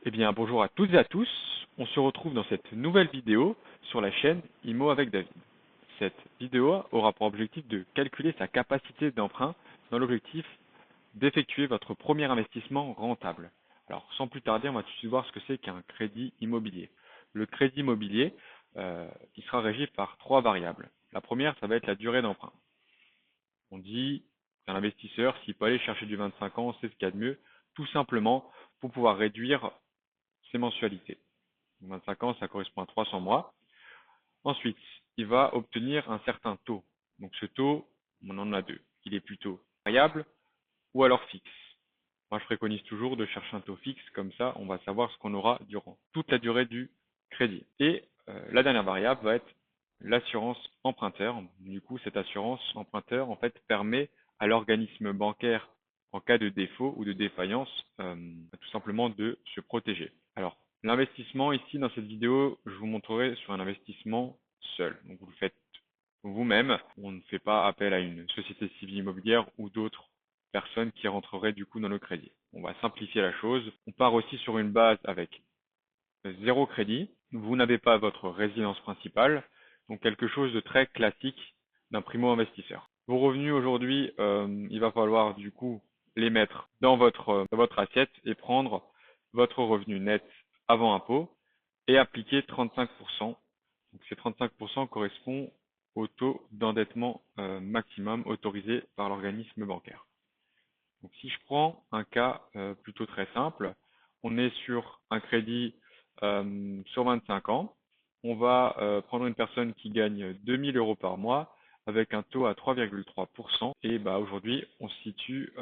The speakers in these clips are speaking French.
Eh bien, bonjour à toutes et à tous. On se retrouve dans cette nouvelle vidéo sur la chaîne IMO avec David. Cette vidéo aura pour objectif de calculer sa capacité d'emprunt dans l'objectif d'effectuer votre premier investissement rentable. Alors, sans plus tarder, on va tout de suite voir ce que c'est qu'un crédit immobilier. Le crédit immobilier, il sera régi par trois variables. La première, ça va être la durée d'emprunt. On dit qu'un investisseur, s'il peut aller chercher du 25 ans, c'est ce qu'il y a de mieux, tout simplement pour pouvoir réduire ses mensualités. 25 ans, ça correspond à 300 mois. Ensuite, il va obtenir un certain taux. Donc ce taux, on en a deux. Il est plutôt variable ou alors fixe. Moi, je préconise toujours de chercher un taux fixe, comme ça, on va savoir ce qu'on aura durant toute la durée du crédit. Et la dernière variable va être l'assurance emprunteur. Du coup, cette assurance emprunteur, en fait, permet à l'organisme bancaire, en cas de défaut ou de défaillance, tout simplement de se protéger. Alors, l'investissement ici, dans cette vidéo, je vous montrerai sur un investissement seul. Donc, vous le faites vous-même. On ne fait pas appel à une société civile immobilière ou d'autres personnes qui rentreraient du coup dans le crédit. On va simplifier la chose. On part aussi sur une base avec zéro crédit. Vous n'avez pas votre résidence principale, donc quelque chose de très classique d'un primo-investisseur. Vos revenus aujourd'hui, il va falloir du coup les mettre dans votre assiette et prendre votre revenu net avant impôt et appliquer 35%. Donc ces 35% correspondent au taux d'endettement maximum autorisé par l'organisme bancaire. Donc, si je prends un cas plutôt très simple, on est sur un crédit sur 25 ans. On va prendre une personne qui gagne 2 000 euros par mois avec un taux à 3,3%. Et bah, aujourd'hui, on se situe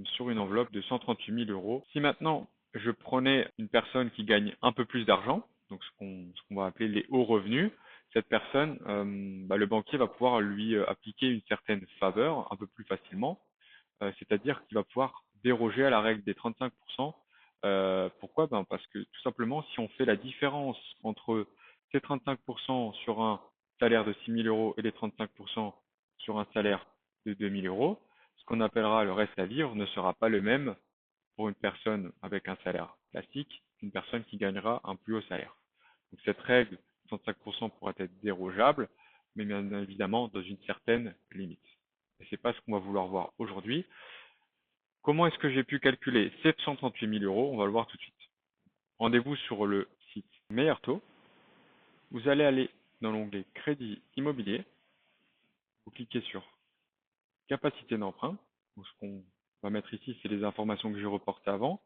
sur une enveloppe de 138 000 euros. Si maintenant, je prenais une personne qui gagne un peu plus d'argent, donc ce qu'on va appeler les hauts revenus, cette personne, bah, le banquier va pouvoir lui appliquer une certaine faveur un peu plus facilement, c'est-à-dire qu'il va pouvoir déroger à la règle des 35%. Pourquoi? Ben parce que tout simplement, si on fait la différence entre ces 35% sur un salaire de 6 000 euros et les 35% sur un salaire de 2 000 euros, ce qu'on appellera le reste à vivre ne sera pas le même pour une personne avec un salaire classique qu'une personne qui gagnera un plus haut salaire. Donc cette règle, 35% pourra être dérogeable, mais bien évidemment dans une certaine limite. Et c'est pas ce qu'on va vouloir voir aujourd'hui. Comment est-ce que j'ai pu calculer 738 000 euros? On va le voir tout de suite. Rendez-vous sur le site Meilleur Taux. Vous allez aller dans l'onglet Crédit immobilier. Vous cliquez sur Capacité d'emprunt. Donc, ce qu'on va mettre ici, c'est les informations que j'ai reportées avant.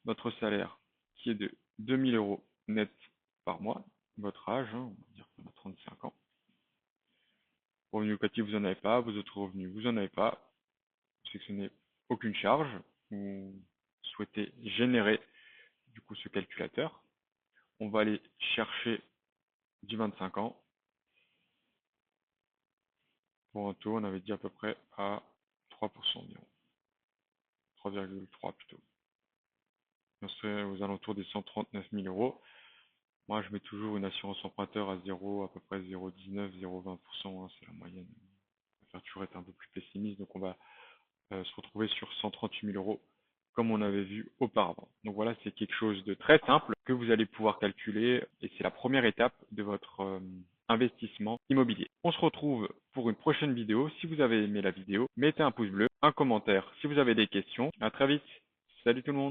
Votre salaire qui est de 2 000 euros net par mois. Votre âge, on va dire qu'on a 35 ans. Revenu locatif, vous n'en avez pas. Vos autres revenus, vous n'en avez pas. Vous sélectionnez aucune charge. Vous souhaitez générer du coup ce calculateur. On va aller chercher du 25 ans. Pour un taux, on avait dit à peu près à 3% environ. 3,3 plutôt. On serait aux alentours des 139 000 euros. Moi, je mets toujours une assurance emprunteur à 0, à peu près 0,19, 0,20%, hein, c'est la moyenne. On va faire toujours être un peu plus pessimiste, donc on va se retrouver sur 138 000 euros comme on avait vu auparavant. Donc voilà, c'est quelque chose de très simple que vous allez pouvoir calculer et c'est la première étape de votre investissement immobilier. On se retrouve pour une prochaine vidéo. Si vous avez aimé la vidéo, mettez un pouce bleu, un commentaire si vous avez des questions. À très vite. Salut tout le monde.